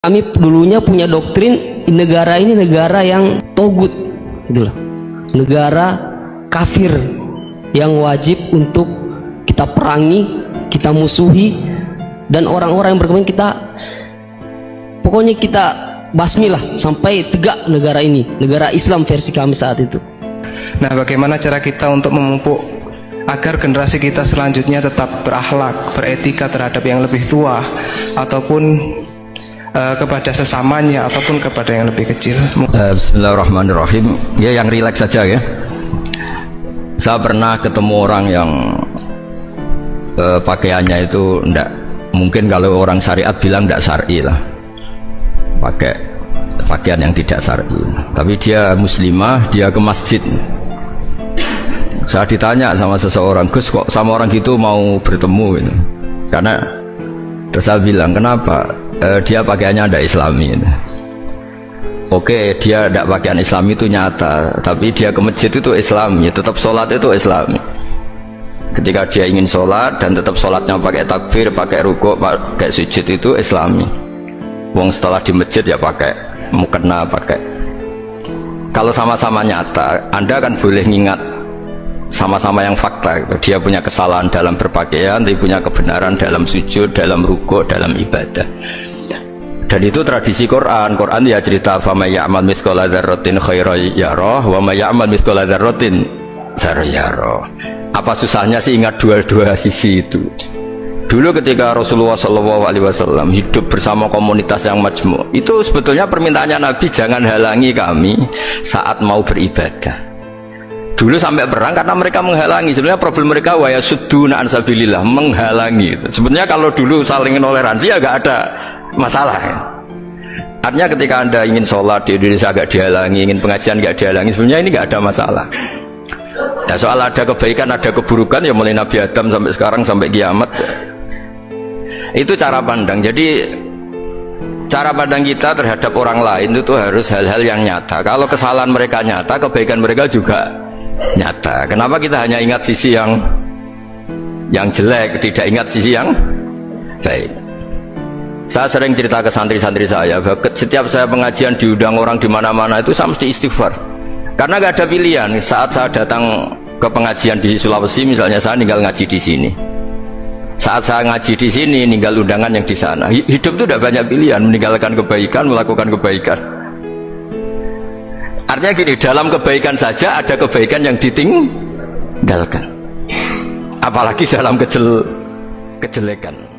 Kami dulunya punya doktrin negara ini negara yang togut, gitu loh. Negara kafir yang wajib untuk kita perangi, kita musuhi, dan orang-orang yang berkembang pokoknya kita basmilah sampai tegak negara ini, negara Islam versi kami saat itu. Nah, bagaimana cara kita untuk memupuk agar generasi kita selanjutnya tetap berakhlak, beretika terhadap yang lebih tua ataupun kepada sesamanya ataupun kepada yang lebih kecil. Bismillahirrahmanirrahim. Ya, yang rileks saja ya. Saya pernah ketemu orang yang pakaiannya itu enggak, mungkin kalau orang syariat bilang enggak syar'i lah, pakai pakaian yang tidak syar'i, tapi dia muslimah, dia ke masjid. Saya ditanya sama seseorang, Gus, kok sama orang gitu mau bertemu gitu. Karena terus saya bilang, kenapa? Dia pakaiannya ada islami. Oke, dia tidak pakaian islami itu nyata, tapi dia ke masjid itu islami, tetap sholat itu islami. Ketika dia ingin sholat dan tetap sholatnya pakai takbir, pakai rukuk, pakai sujud itu islami. Wong setelah di masjid ya pakai mukena, pakai. Kalau sama-sama nyata, Anda kan boleh ngingat sama-sama yang fakta. Dia punya kesalahan dalam berpakaian, dia punya kebenaran dalam sujud, dalam rukuk, dalam ibadah. Dan itu tradisi Quran. Quran ya cerita faman ya'mal mithqala dzarratin khairan yarah wa may ya'mal mithqala dzarratin syarran yarah. Apa susahnya sih ingat dua-dua sisi itu? Dulu ketika Rasulullah SAW hidup bersama komunitas yang majmu', itu sebetulnya permintaannya Nabi, jangan halangi kami saat mau beribadah. Dulu sampai perang karena mereka menghalangi. Sebenarnya problem mereka wa yasudduna an sabilillah, menghalangi. Sebenarnya kalau dulu saling toleransi ya gak ada masalah ya. Artinya ketika Anda ingin sholat di Indonesia agak dihalangi, ingin pengajian gak dihalangi, sebenarnya ini gak ada masalah. Nah, soal ada kebaikan ada keburukan ya mulai Nabi Adam sampai sekarang sampai kiamat, itu cara pandang. Jadi cara pandang kita terhadap orang lain itu harus hal-hal yang nyata. Kalau kesalahan mereka nyata, kebaikan mereka juga nyata. Kenapa kita hanya ingat sisi yang jelek, tidak ingat sisi yang baik? Saya sering cerita ke santri-santri saya, setiap saya pengajian diundang orang di mana-mana itu saya mesti istighfar. Karena gak ada pilihan. Saat saya datang ke pengajian di Sulawesi misalnya, saya tinggal ngaji di sini. Saat saya ngaji di sini, ninggal undangan yang di sana. Hidup itu tidak banyak pilihan, meninggalkan kebaikan, melakukan kebaikan. Artinya gini, dalam kebaikan saja ada kebaikan yang ditinggalkan. Apalagi dalam kejelekan.